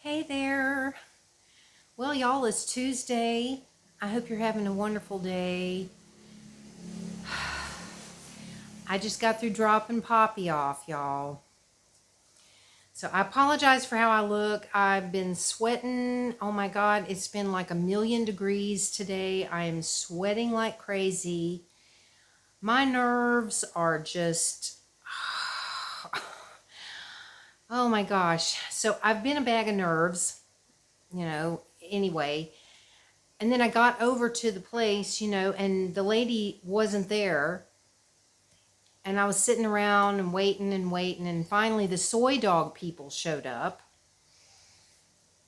Hey there. Well, y'all, it's Tuesday. I hope you're having a wonderful day. I just got through dropping Poppy off, y'all. So I apologize for how I look. I've been sweating. Oh my God, it's been like 1,000,000 degrees today. I am sweating like crazy. My nerves are just, oh my gosh. So I've been a bag of nerves, anyway. And then I got over to the place, and the lady wasn't there. And I was sitting around and waiting and waiting. And finally, the soy dog people showed up.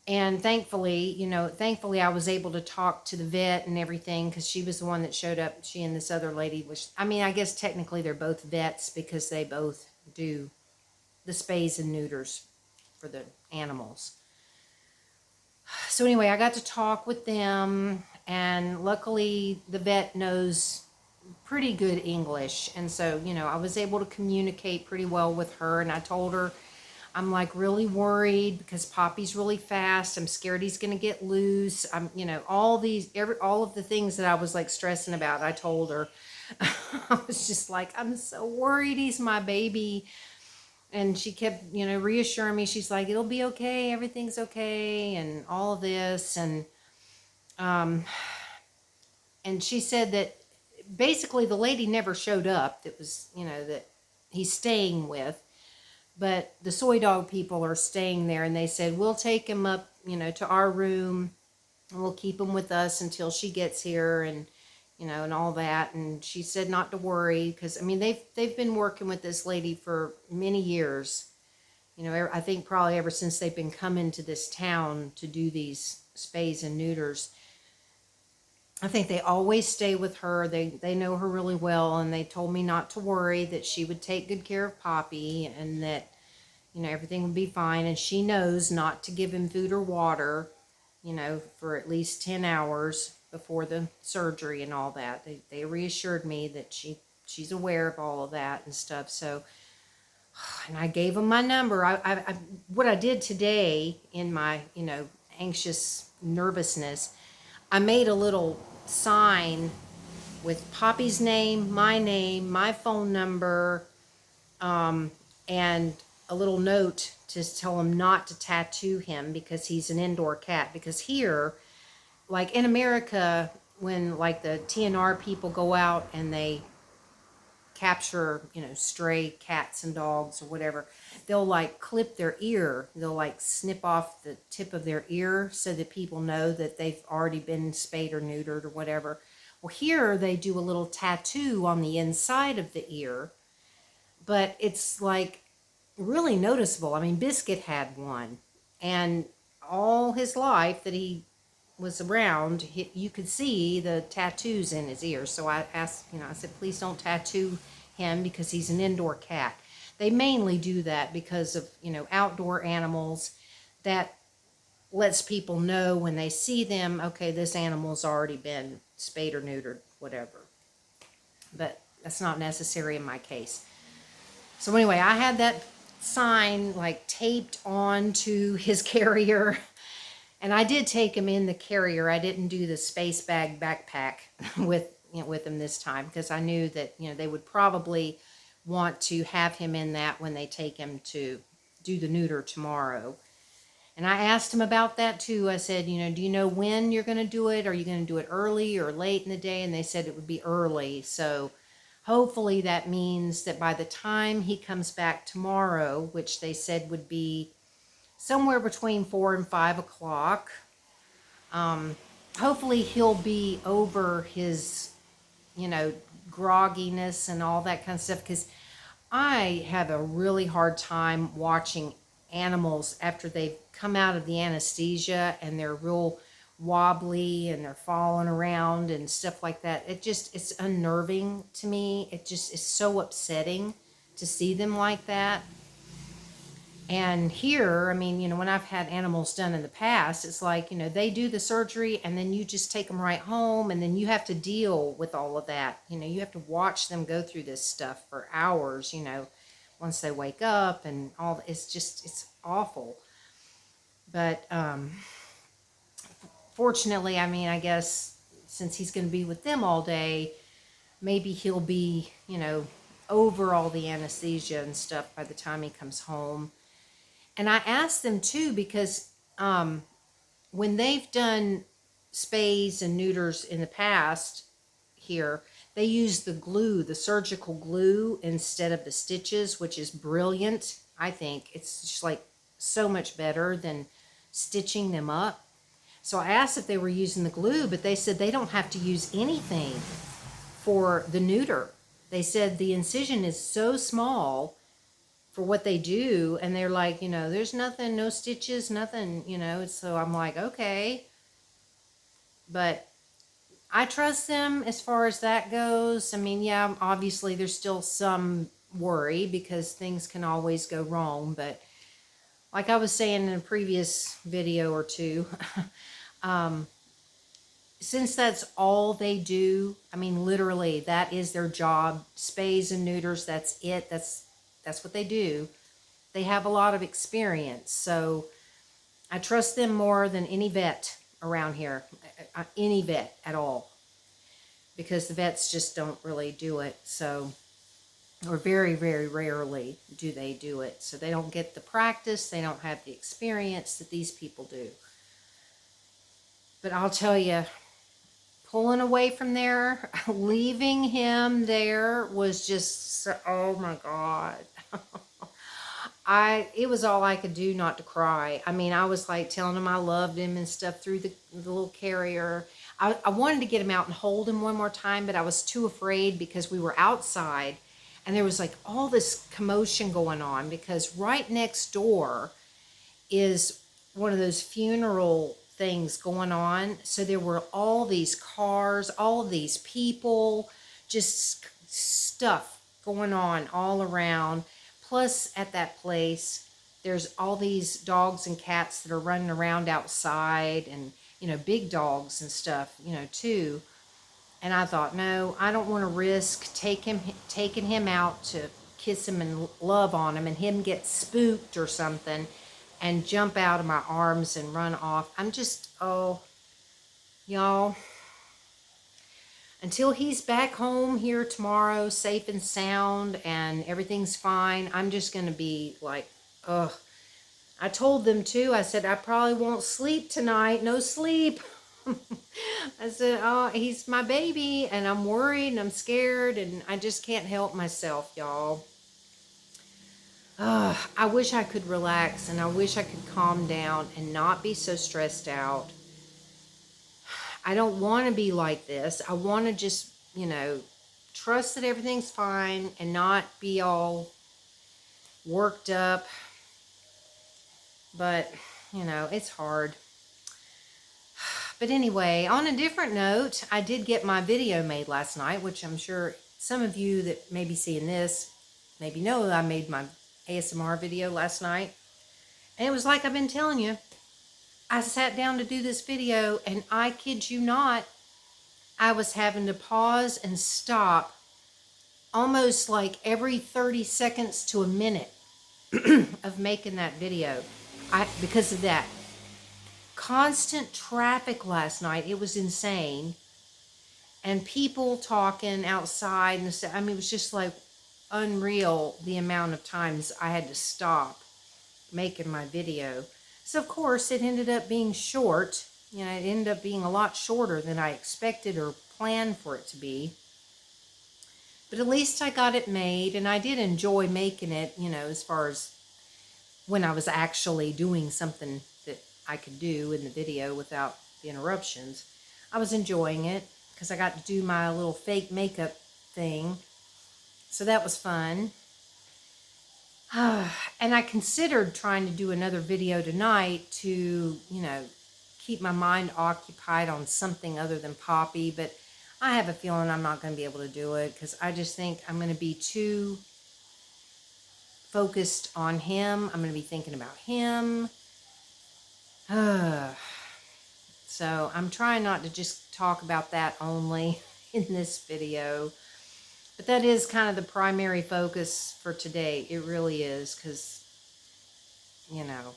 And thankfully, I was able to talk to the vet and everything because she was the one that showed up. She and this other lady, I guess technically they're both vets because they both do the spays and neuters for the animals. So anyway, I got to talk with them, and luckily the vet knows pretty good English. And so, I was able to communicate pretty well with her. And I told her, I'm like really worried because Poppy's really fast. I'm scared he's going to get loose. All of the things that I was like stressing about, I told her. I was just like, I'm so worried he's my baby. And she kept, reassuring me. She's like, it'll be okay. Everything's okay. And all of this. Um, and she said that basically the lady never showed up that was, that he's staying with. But the soy dog people are staying there, and they said, we'll take him up, to our room, and we'll keep him with us until she gets here, and, and all that. And she said not to worry, because, they've been working with this lady for many years. I think probably ever since they've been coming to this town to do these spays and neuters. I think they always stay with her. They know her really well, and they told me not to worry, that she would take good care of Poppy, and that, everything would be fine. And she knows not to give him food or water, for at least 10 hours before the surgery and all that. They reassured me that she's aware of all of that and stuff. So, and I gave them my number. What I did today in my, anxious nervousness, I made a little sign with Poppy's name, my phone number, and a little note to tell him not to tattoo him because he's an indoor cat. Because here, like in America, when like the TNR people go out and they capture, stray cats and dogs or whatever, they'll like clip their ear. They'll like snip off the tip of their ear so that people know that they've already been spayed or neutered or whatever. Well, here they do a little tattoo on the inside of the ear, but it's like really noticeable. Biscuit had one, and all his life that he was around, you could see the tattoos in his ears. So I asked, I said, please don't tattoo him because he's an indoor cat. They mainly do that because of, outdoor animals. That lets people know when they see them, okay, this animal's already been spayed or neutered, whatever. But that's not necessary in my case. So anyway, I had that sign like taped onto his carrier. And I did take him in the carrier. I didn't do the space bag backpack with him this time because I knew that, they would probably want to have him in that when they take him to do the neuter tomorrow. And I asked him about that too. I said, do you know when you're going to do it? Are you going to do it early or late in the day? And they said it would be early. So hopefully that means that by the time he comes back tomorrow, which they said would be somewhere between 4 and 5 o'clock, hopefully he'll be over his, grogginess and all that kind of stuff. Because I have a really hard time watching animals after they've come out of the anesthesia and they're real wobbly and they're falling around and stuff like that. It's unnerving to me. It just is so upsetting to see them like that. And here, when I've had animals done in the past, it's like, they do the surgery and then you just take them right home, and then you have to deal with all of that. You have to watch them go through this stuff for hours, once they wake up and all. It's awful. But fortunately, I mean, I guess since he's going to be with them all day, maybe he'll be, you know, over all the anesthesia and stuff by the time he comes home. And I asked them too because when they've done spays and neuters in the past here, they use the glue, the surgical glue, instead of the stitches, which is brilliant. I think it's just like so much better than stitching them up. So I asked if they were using the glue, but they said they don't have to use anything for the neuter. They said the incision is so small for what they do, and they're like, you know, there's nothing, no stitches, nothing, you know. So I'm like, okay. But I trust them as far as that goes. I mean, yeah, obviously there's still some worry because things can always go wrong. But like I was saying in a previous video or two, since that's all they do, I mean, literally, that is their job. Spays and neuters, that's it. That's what they do. They have a lot of experience. So I trust them more than any vet around here, any vet at all, because the vets just don't really do it. So, or very, very rarely do they do it. So they don't get the practice, they don't have the experience that these people do. But I'll tell you, pulling away from there, leaving him there was just, oh my God. It was all I could do not to cry. I mean, I was like telling him I loved him and stuff through the little carrier. I wanted to get him out and hold him one more time, but I was too afraid because we were outside and there was like all this commotion going on because right next door is one of those funeral things going on. So there were all these cars, all of these people, just stuff going on all around. Plus, at that place, there's all these dogs and cats that are running around outside and, you know, big dogs and stuff, you know, too. And I thought, no, I don't want to risk taking him out to kiss him and love on him and him get spooked or something and jump out of my arms and run off. I'm just, oh, y'all, until he's back home here tomorrow, safe and sound, and everything's fine, I'm just going to be like, ugh. I told them too, I said, I probably won't sleep tonight, no sleep. I said, oh, he's my baby, and I'm worried, and I'm scared, and I just can't help myself, y'all. I wish I could relax, and I wish I could calm down and not be so stressed out. I don't want to be like this. I want to just, you know, trust that everything's fine and not be all worked up. But, you know, it's hard. But anyway, on a different note, I did get my video made last night, which I'm sure some of you that may be seeing this maybe know that I made my ASMR video last night. And it was like I've been telling you. I sat down to do this video, and I kid you not, I was having to pause and stop almost like every 30 seconds to a minute of making that video. Because of that constant traffic last night, it was insane. And people talking outside and stuff. I mean, it was just like unreal the amount of times I had to stop making my video. So of course it ended up being short. You know, it ended up being a lot shorter than I expected or planned for it to be. But at least I got it made, and I did enjoy making it, you know, as far as when I was actually doing something that I could do in the video without the interruptions. I was enjoying it because I got to do my little fake makeup thing. So that was fun. And I considered trying to do another video tonight to, you know, keep my mind occupied on something other than Poppy, but I have a feeling I'm not going to be able to do it because I just think I'm going to be too focused on him. I'm going to be thinking about him. So I'm trying not to just talk about that only in this video. But that is kind of the primary focus for today. It really is, because, you know,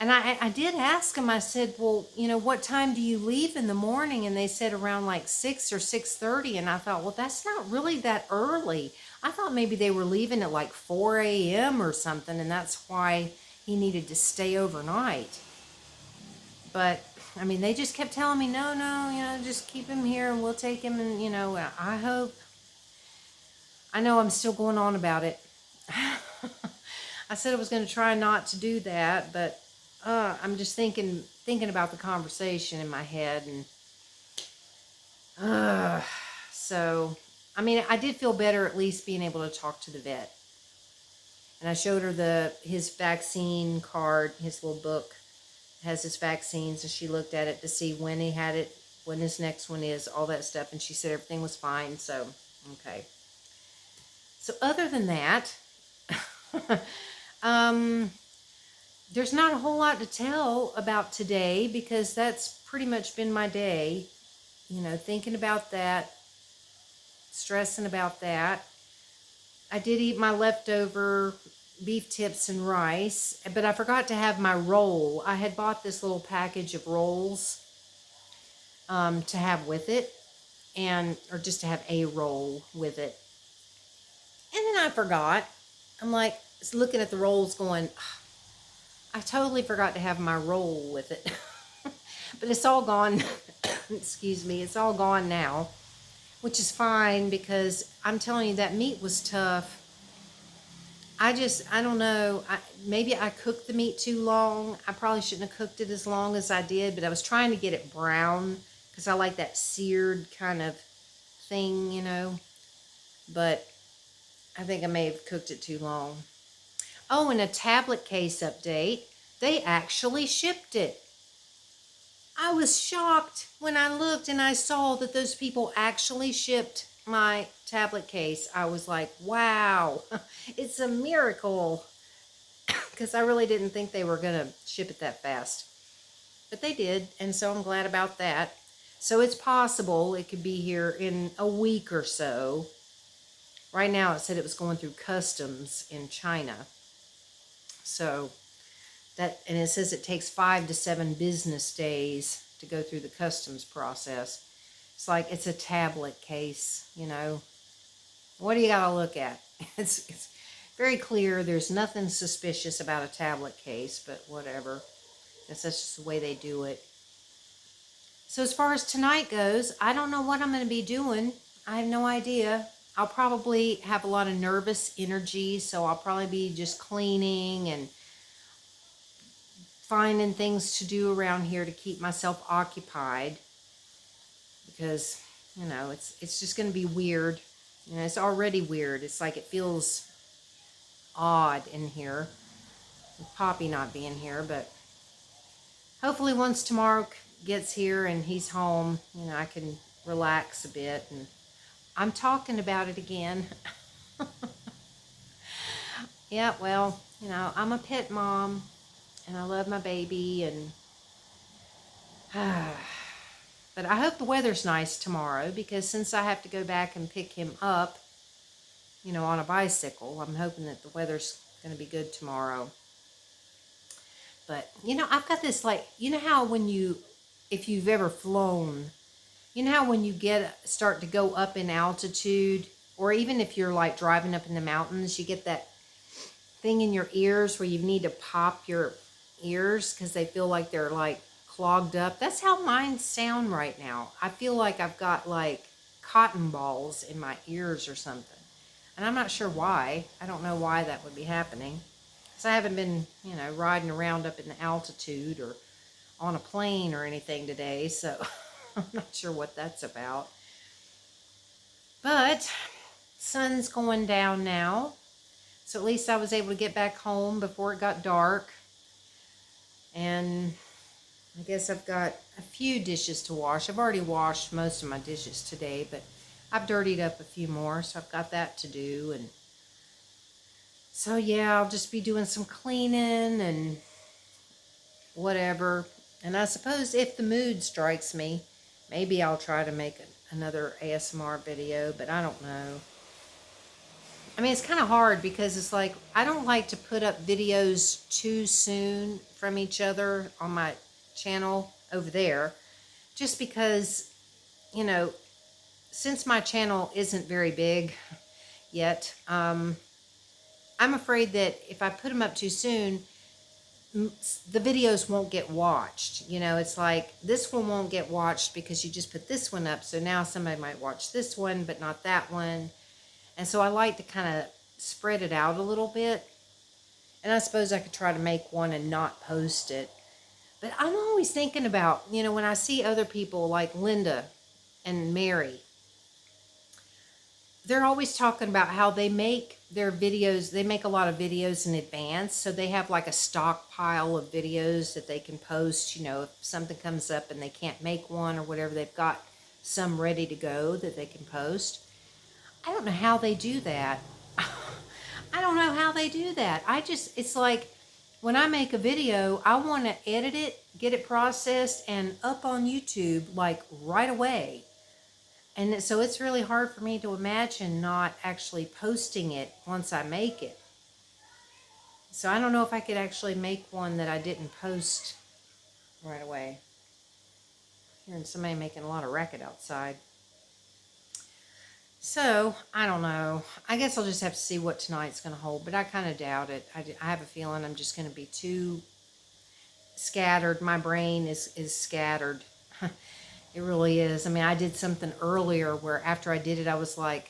And I did ask them, I said, well, you know, what time do you leave in the morning? And they said around like 6 or 6:30. And I thought, well, that's not really that early. I thought maybe they were leaving at like 4 a.m. or something, and that's why he needed to stay overnight. But, I mean, they just kept telling me, no, no, you know, just keep him here and we'll take him. And, you know, I know I'm still going on about it. I said I was going to try not to do that, but I'm just thinking about the conversation in my head, and so I mean, I did feel better at least being able to talk to the vet, and I showed her his vaccine card, his little book has his vaccines, and she looked at it to see when he had it, when his next one is, all that stuff, and she said everything was fine. So okay. So other than that, there's not a whole lot to tell about today because that's pretty much been my day. You know, thinking about that, stressing about that. I did eat my leftover beef tips and rice, but I forgot to have my roll. I had bought this little package of rolls to have with it, or just to have a roll with it. And then I forgot. I'm like looking at the rolls going, I totally forgot to have my roll with it. But it's all gone. Excuse me. It's all gone now, which is fine because I'm telling you that meat was tough. I don't know. Maybe I cooked the meat too long. I probably shouldn't have cooked it as long as I did, but I was trying to get it brown because I like that seared kind of thing, you know. But I think I may have cooked it too long. Oh, and a tablet case update. They actually shipped it. I was shocked when I looked and I saw that those people actually shipped my tablet case. I was like, wow, it's a miracle. Because I really didn't think they were going to ship it that fast. But they did, and so I'm glad about that. So it's possible it could be here in a week or so. Right now it said it was going through customs in China. So and it says it takes 5 to 7 business days to go through the customs process. It's like it's a tablet case, you know. What do you got to look at? It's very clear. There's nothing suspicious about a tablet case, but whatever. That's just the way they do it. So as far as tonight goes, I don't know what I'm going to be doing. I have no idea. I'll probably have a lot of nervous energy, so I'll probably be just cleaning and finding things to do around here to keep myself occupied, because, you know, it's just going to be weird. You know, it's already weird. It's like it feels odd in here with Poppy not being here, but hopefully once tomorrow gets here and he's home, you know, I can relax a bit. And I'm talking about it again. Yeah, well, you know, I'm a pet mom and I love my baby, and but I hope the weather's nice tomorrow, because since I have to go back and pick him up, you know, on a bicycle, I'm hoping that the weather's going to be good tomorrow. But, you know, I've got this, like, you know how if you've ever flown, you know how when you start to go up in altitude, or even if you're like driving up in the mountains, you get that thing in your ears where you need to pop your ears because they feel like they're like clogged up. That's how mine sound right now. I feel like I've got like cotton balls in my ears or something. And I'm not sure why. I don't know why that would be happening. Because I haven't been, you know, riding around up in the altitude or on a plane or anything today. So I'm not sure what that's about. But sun's going down now. So at least I was able to get back home before it got dark. And I guess I've got a few dishes to wash. I've already washed most of my dishes today, but I've dirtied up a few more, so I've got that to do. And so, yeah, I'll just be doing some cleaning and whatever. And I suppose if the mood strikes me, maybe I'll try to make another ASMR video, but I don't know. I mean, it's kind of hard because it's like, I don't like to put up videos too soon from each other on my channel over there, just because, you know, since my channel isn't very big yet, I'm afraid that if I put them up too soon, the videos won't get watched. You know, it's like this one won't get watched because you just put this one up. So now somebody might watch this one, but not that one. And so I like to kind of spread it out a little bit. And I suppose I could try to make one and not post it. But I'm always thinking about, you know, when I see other people like Linda and Mary, they're always talking about how they make their videos, they make a lot of videos in advance. So they have like a stockpile of videos that they can post. You know, if something comes up and they can't make one or whatever, they've got some ready to go that they can post. I don't know how they do that. I don't know how they do that. It's like when I make a video, I want to edit it, get it processed, and up on YouTube like right away. And so it's really hard for me to imagine not actually posting it once I make it. So I don't know if I could actually make one that I didn't post right away. Hearing somebody making a lot of racket outside. So, I don't know. I guess I'll just have to see what tonight's going to hold, but I kind of doubt it. I have a feeling I'm just going to be too scattered. My brain is scattered. It really is. I mean, I did something earlier where after I did it, I was like,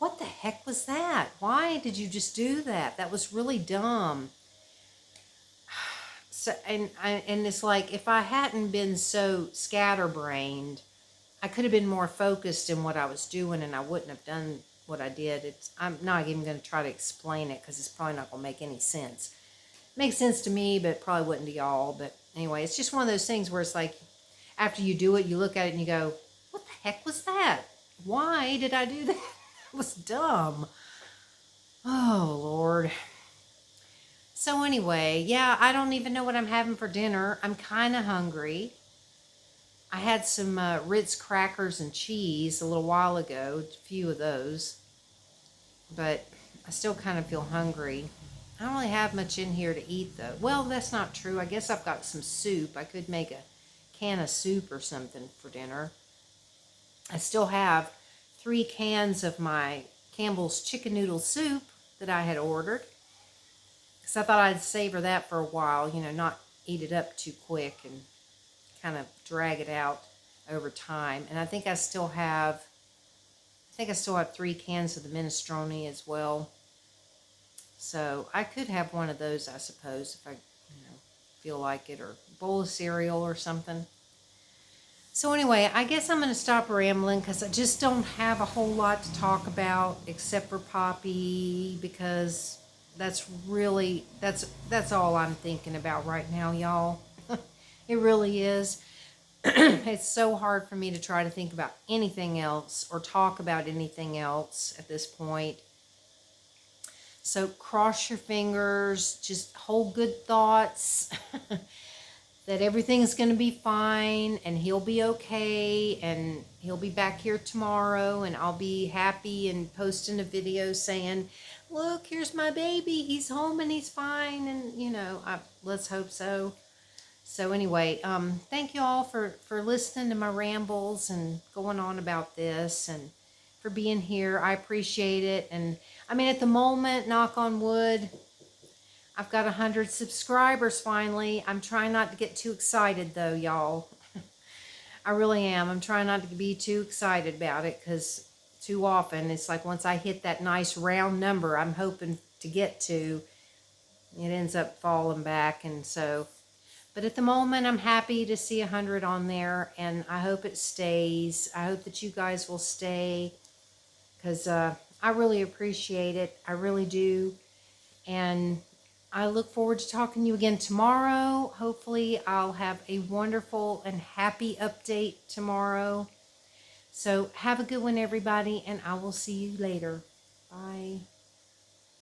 what the heck was that? Why did you just do that? That was really dumb. So, and it's like, if I hadn't been so scatterbrained, I could have been more focused in what I was doing, and I wouldn't have done what I did. I'm not even going to try to explain it because it's probably not going to make any sense. It makes sense to me, but it probably wouldn't to y'all. But anyway, it's just one of those things where it's like, after you do it, you look at it and you go, what the heck was that? Why did I do that? It was dumb. Oh, Lord. So anyway, yeah, I don't even know what I'm having for dinner. I'm kind of hungry. I had some Ritz crackers and cheese a little while ago, a few of those. But I still kind of feel hungry. I don't really have much in here to eat, though. Well, that's not true. I guess I've got some soup. I could make a can of soup or something for dinner. I still have 3 cans of my Campbell's chicken noodle soup that I had ordered. Because I thought I'd savor that for a while, you know, not eat it up too quick and kind of drag it out over time. And I think I still have 3 cans of the minestrone as well. So I could have one of those, I suppose, if I, feel like it, or a bowl of cereal or something. So anyway, I guess I'm going to stop rambling because I just don't have a whole lot to talk about except for Poppy, because that's all I'm thinking about right now, y'all. It really is. It's so hard for me to try to think about anything else or talk about anything else at this point. So cross your fingers, just hold good thoughts, that everything's going to be fine and he'll be okay and he'll be back here tomorrow and I'll be happy and posting a video saying, look, here's my baby, he's home and he's fine, and let's hope so. So anyway, thank you all for listening to my rambles and going on about this, and for being here. I appreciate it. And I mean, at the moment, knock on wood, I've got 100 subscribers finally. I'm trying not to get too excited though, y'all. I really am. I'm trying not to be too excited about it, because too often it's like once I hit that nice round number I'm hoping to get to, it ends up falling back. And so, but at the moment, I'm happy to see 100 on there, and I hope it stays. I hope that you guys will stay, because I really appreciate it. I really do. And I look forward to talking to you again tomorrow. Hopefully, I'll have a wonderful and happy update tomorrow. So have a good one, everybody, and I will see you later. Bye.